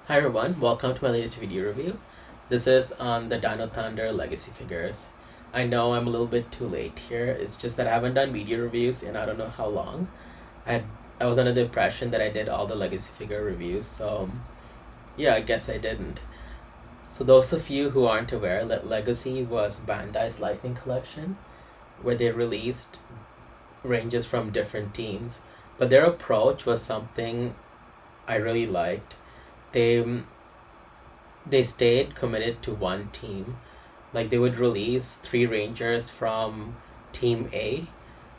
Hi everyone, welcome to my latest video review. This is on the Dino Thunder Legacy figures. I know I'm a little bit too late here. It's just that I haven't done video reviews in I don't know how long. I I was under the impression that I did all the Legacy figure reviews, so yeah, I guess I didn't. So those of you who aren't aware, Legacy was Bandai's Lightning Collection, where they released ranges from different teams, but their approach was something I really liked. They they stayed committed to one team. Like they would release three rangers from team A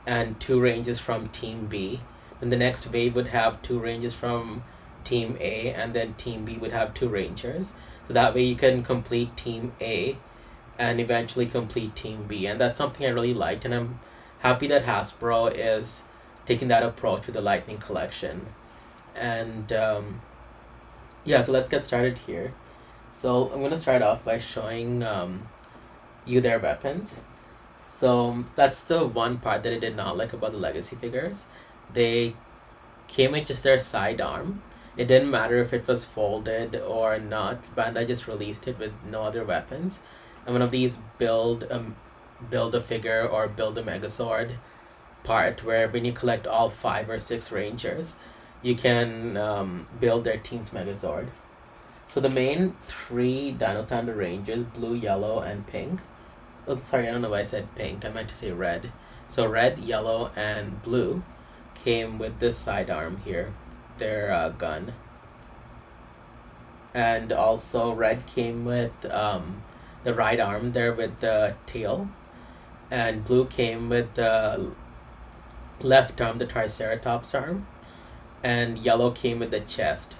and two rangers from team B. And the next wave would have two rangers from team A, and then team B would have two rangers. So that way you can complete team A and eventually complete team B. And that's something I really liked, and I'm happy that Hasbro is taking that approach with the Lightning Collection. And yeah, so let's get started here. So I'm gonna start off by showing you their weapons. So that's the one part that I did not like about the Legacy figures. They came with just their sidearm. It didn't matter if it was folded or not. Bandai just released it with no other weapons. And one of these build a figure or build a Megazord part, where when you collect all 5 or 6 rangers, you can build their team's Megazord. So the main three Dino Thunder Rangers, blue, yellow, and pink. Oh, sorry, I don't know why I said pink. I meant to say red. So red, yellow, and blue came with this sidearm here, their gun. And also red came with the right arm there with the tail. And blue came with the left arm, the Triceratops arm. And yellow came with the chest.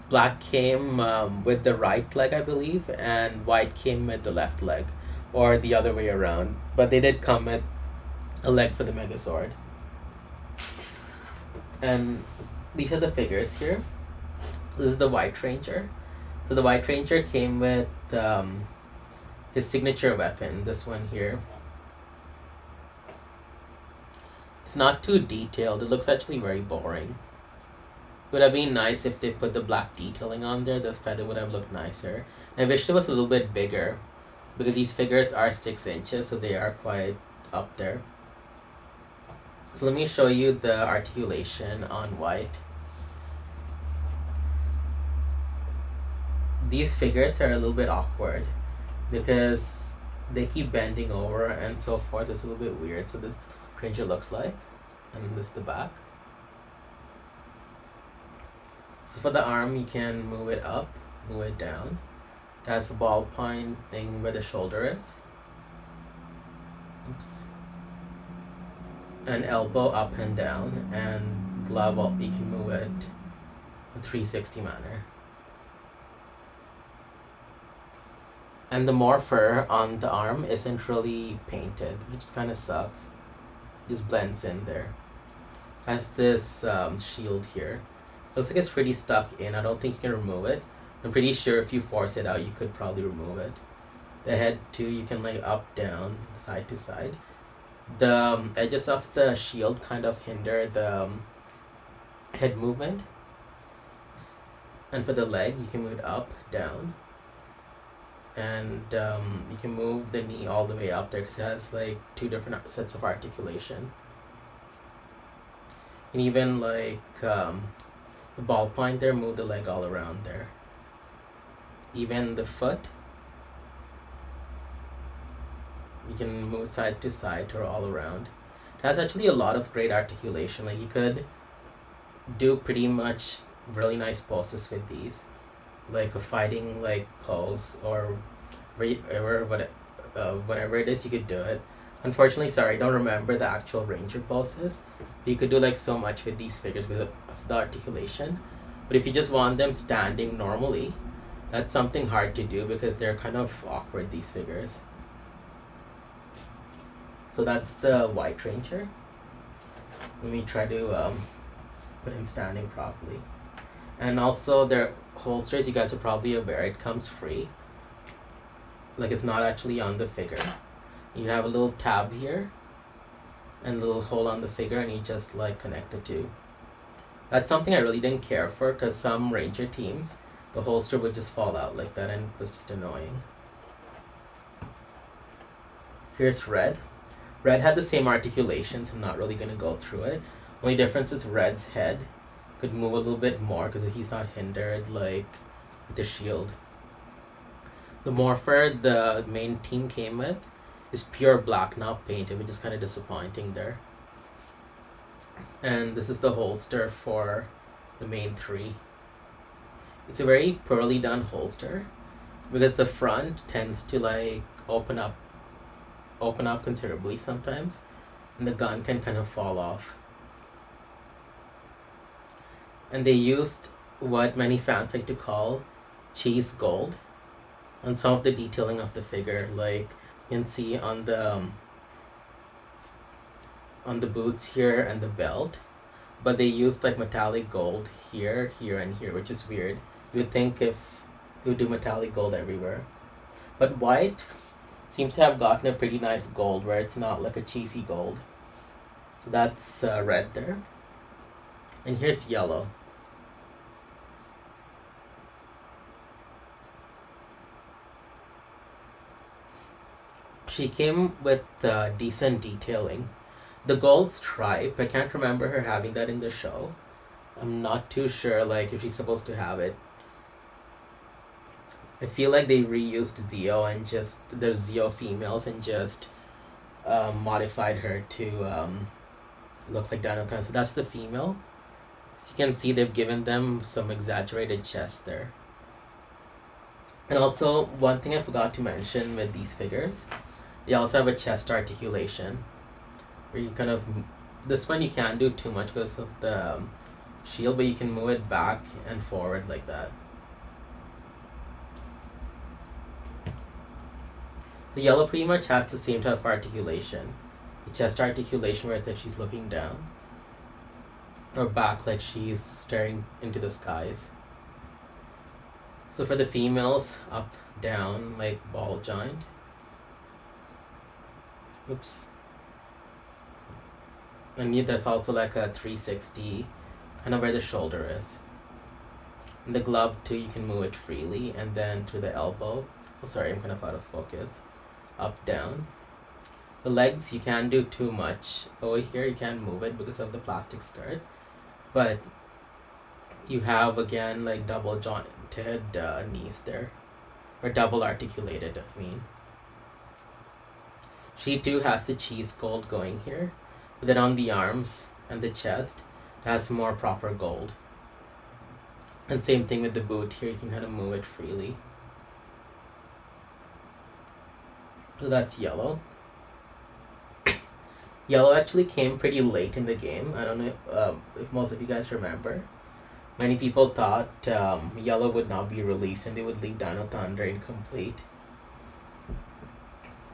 Black came with the right leg, I believe, and white came with the left leg, or the other way around. But they did come with a leg for the Megazord. And these are the figures here. This is the White Ranger. So the White Ranger came with his signature weapon, this one here. It's not too detailed. It looks actually very boring. Would have been nice if they put the black detailing on there. The feather would have looked nicer. I wish it was a little bit bigger, because these figures are 6 inches, so they are quite up there. So let me show you the articulation on white. These figures are a little bit awkward because they keep bending over and so forth. It's a little bit weird. So this Ranger looks like, and this is the back. So for the arm, you can move it up, move it down. It has a ballpoint thing where the shoulder is. Oops. An elbow up and down, and glove, you can move it in a 360 manner. And the morpher on the arm isn't really painted, which kind of sucks. Just blends in there. Has this shield here. Looks like it's pretty stuck in. I don't think you can remove it. I'm pretty sure if you force it out, you could probably remove it. The head too, you can lay up, down, side to side. The edges of the shield kind of hinder the head movement. And for the leg, you can move it up, down. And you can move the knee all the way up there because it has like 2 different sets of articulation. And even like the ballpoint there, move the leg all around there. Even the foot, you can move side to side or all around. It has actually a lot of great articulation. Like you could do pretty much really nice poses with these, like a fighting like pose or whatever it is, you could do it. Unfortunately, sorry, I don't remember the actual Ranger poses. But you could do like so much with these figures with the articulation. But if you just want them standing normally, that's something hard to do because they're kind of awkward, these figures. So that's the White Ranger. Let me try to put him standing properly. And also their holsters, you guys are probably aware, it comes free. Like it's not actually on the figure. You have a little tab here and a little hole on the figure, and you just like connect the two. That's something I really didn't care for because some Ranger teams, the holster would just fall out like that and it was just annoying. Here's Red. Red had the same articulation, so I'm not really going to go through it. Only difference is Red's head could move a little bit more because he's not hindered like with the shield. The morpher the main team came with is pure black, not painted, which is kind of disappointing there. And this is the holster for the main three. It's a very poorly done holster because the front tends to like open up considerably sometimes, and the gun can kind of fall off. And they used what many fans like to call cheese gold on some of the detailing of the figure, like you can see on the boots here and the belt, but they used like metallic gold here, here, and here, which is weird. You'd think if you would do metallic gold everywhere, but white seems to have gotten a pretty nice gold where it's not like a cheesy gold. So that's red there. And here's yellow. She came with decent detailing. The gold stripe, I can't remember her having that in the show. I'm not too sure like if she's supposed to have it. I feel like they reused Zeo and just the Zeo females and just modified her to look like Dino Thunder. So that's the female. So you can see they've given them some exaggerated chest there. And also, one thing I forgot to mention with these figures, they also have a chest articulation where you kind of, this one you can't do too much because of the shield, but you can move it back and forward like that. So yellow pretty much has the same type of articulation. The chest articulation where it's like she's looking down, or back like she's staring into the skies. So for the females, up, down, like ball joint. Oops. And there's also like a 360, kind of where the shoulder is. And the glove too, you can move it freely, and then to the elbow. Oh, sorry, I'm kind of out of focus. Up, down. The legs, you can't do too much. Over here, you can't move it because of the plastic skirt. But you have, again, like double jointed knees there. Or double articulated, I mean. She too has the cheese gold going here. But then on the arms and the chest, it has more proper gold. And same thing with the boot here, you can kind of move it freely. So that's yellow. Yellow actually came pretty late in the game. I don't know if most of you guys remember. Many people thought yellow would not be released and they would leave Dino Thunder incomplete.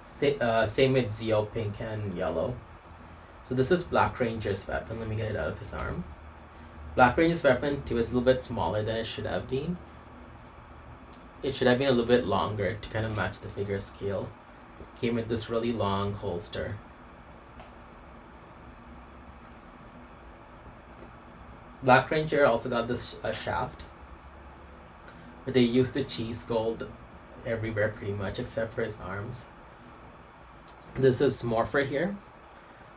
Same with Zeo, pink and yellow. So this is Black Ranger's weapon. Let me get it out of his arm. Black Ranger's weapon too is a little bit smaller than it should have been. It should have been a little bit longer to kind of match the figure scale. Came with this really long holster. Black Ranger also got this shaft, where they used the cheese gold everywhere pretty much except for his arms. This is Morpher here.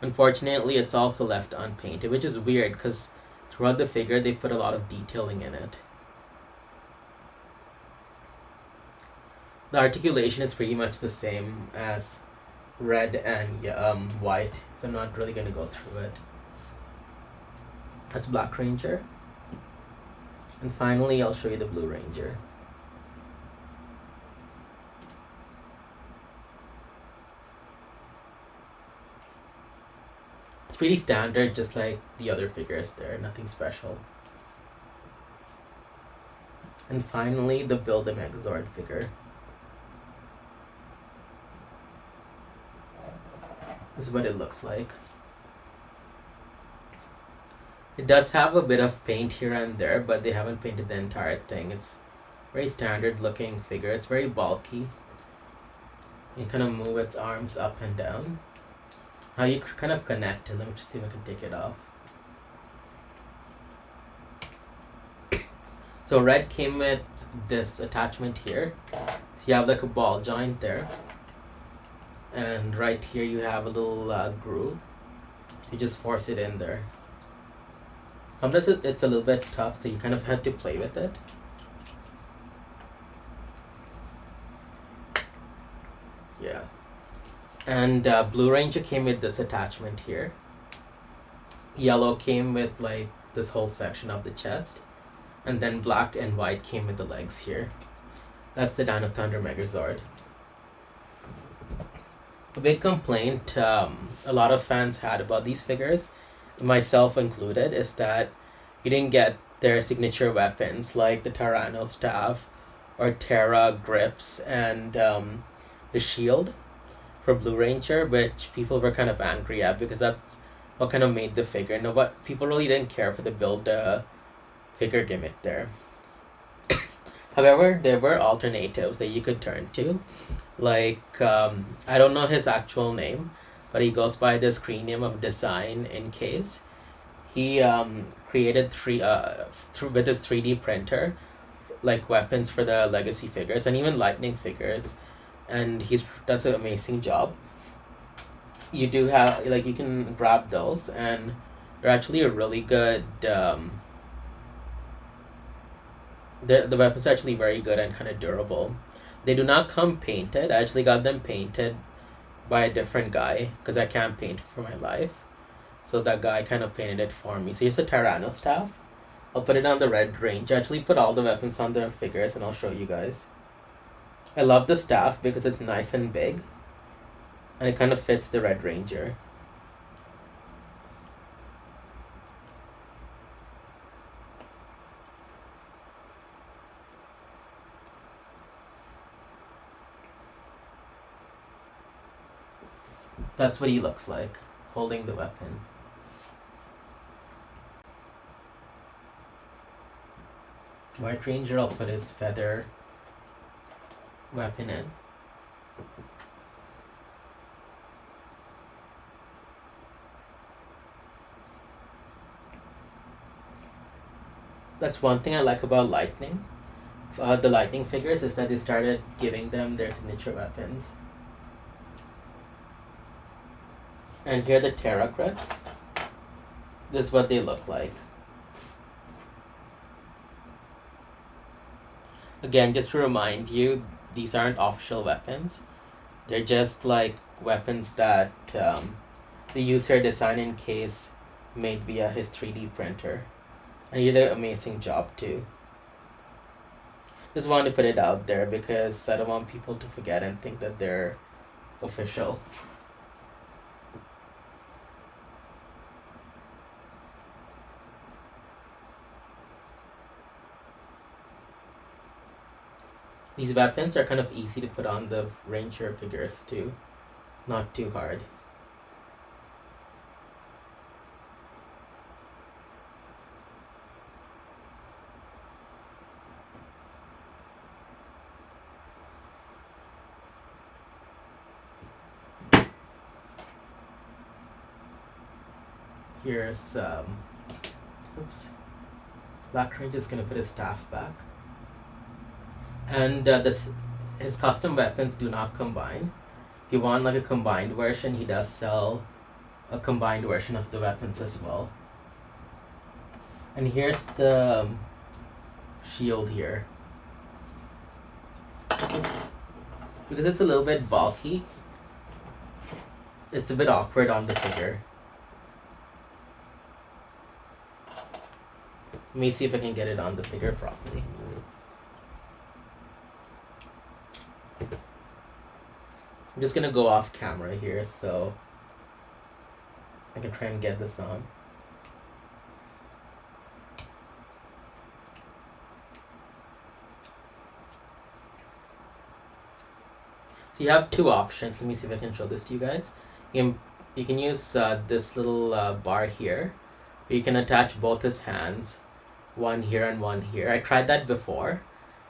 Unfortunately, it's also left unpainted, which is weird because throughout the figure they put a lot of detailing in it. The articulation is pretty much the same as red and white, so I'm not really going to go through it. That's Black Ranger. And finally, I'll show you the Blue Ranger. It's pretty standard, just like the other figures there, nothing special. And finally, the Build a Megazord figure. This is what it looks like. It does have a bit of paint here and there, but they haven't painted the entire thing. It's very standard looking figure. It's very bulky. You kind of move its arms up and down. How you kind of connect it. Let me just see if I can take it off. So red came with this attachment here. So you have like a ball joint there. And right here you have a little groove. You just force it in there. Sometimes it's a little bit tough, so you kind of have to play with it. Yeah. And Blue Ranger came with this attachment here. Yellow came with like this whole section of the chest. And then black and white came with the legs here. That's the Dino Thunder Megazord. A big complaint a lot of fans had about these figures, myself included, is that you didn't get their signature weapons like the Tyranno staff or Terra grips and the shield for Blue Ranger, which people were kind of angry at because that's what kind of made the figure. No, but people really didn't care for the build figure gimmick there. However, there were alternatives that you could turn to. Like, I don't know his actual name, but he goes by the screen name of Design in Case. He created with his 3D printer, like weapons for the legacy figures and even lightning figures, and he does an amazing job. You do have, like, you can grab those, and they're actually a really good. The weapons are actually very good and kind of durable. They do not come painted. I actually got them painted by a different guy because I can't paint for my life. So that guy kind of painted it for me. So here's the Tyranno staff. I'll put it on the Red Range. I actually put all the weapons on the figures and I'll show you guys. I love the staff because it's nice and big. And it kind of fits the Red Ranger. That's what he looks like, holding the weapon. White Ranger, I'll put his feather weapon in. That's one thing I like about Lightning. The Lightning figures is that they started giving them their signature weapons. And here are the Terra grips. This is what they look like. Again, just to remind you, these aren't official weapons. They're just like weapons that the user Design in Case made via his 3D printer. And he did an amazing job too. Just wanted to put it out there because I don't want people to forget and think that they're official. These weapons are kind of easy to put on the Ranger figures too. Not too hard. Here's oops. Black Ranger is gonna put his staff back. And his custom weapons do not combine. If you want like a combined version, he does sell a combined version of the weapons as well. And here's the shield here. Oops. Because it's a little bit bulky, it's a bit awkward on the figure. Let me see if I can get it on the figure properly. I'm just gonna go off camera here so I can try and get this on. So you have two options. Let me see if I can show this to you guys. You can use this little bar here, where you can attach both his hands, one here and one here. I tried that before,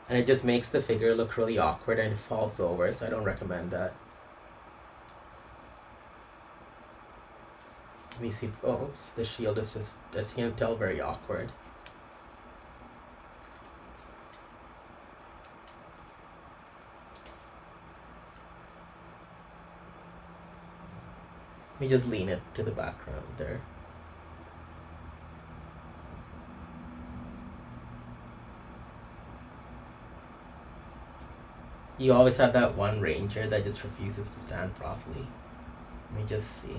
and it just makes the figure look really awkward and it falls over, so I don't recommend that. Let me see. Oops, the shield is just, as you can tell, very awkward. Let me just lean it to the background there. You always have that one ranger that just refuses to stand properly. Let me just see.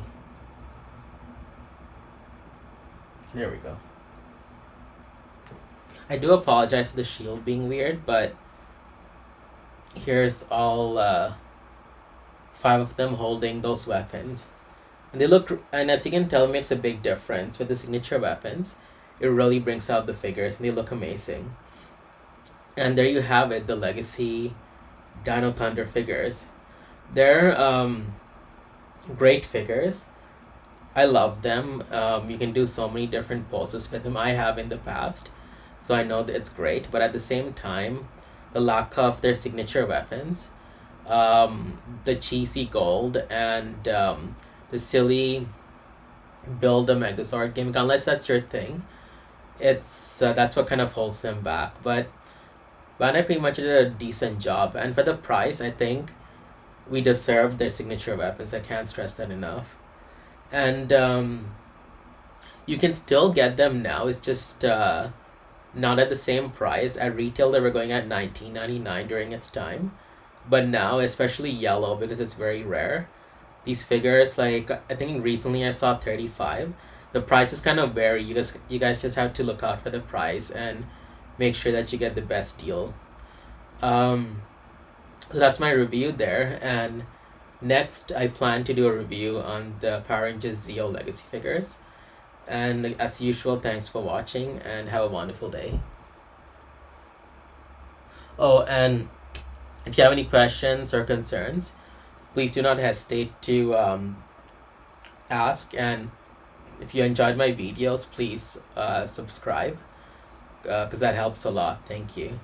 There we go. I do apologize for the shield being weird, but here's all 5 of them holding those weapons. And they look, and as you can tell, it makes a big difference with the signature weapons. It really brings out the figures, and they look amazing. And there you have it, the Legacy Dino Thunder figures. They're great figures. I love them. You can do so many different poses with them. I have in the past, so I know that it's great. But at the same time, the lack of their signature weapons, the cheesy gold, and the silly build a Megazord gimmick, unless that's your thing, it's that's what kind of holds them back. But Bandai pretty much did a decent job, and for the price, I think we deserve their signature weapons. I can't stress that enough. And you can still get them now. It's just not at the same price. At retail, they were going at $19.99 during its time, but now, especially yellow, because it's very rare, these figures, like I think recently I saw 35. The prices kind of vary. You guys just have to look out for the price and make sure that you get the best deal. So that's my review there, and next I plan to do a review on the Power Rangers Zeo Legacy figures. And as usual, thanks for watching and have a wonderful day. Oh, and if you have any questions or concerns, please do not hesitate to ask. And if you enjoyed my videos, please subscribe, because that helps a lot. Thank you.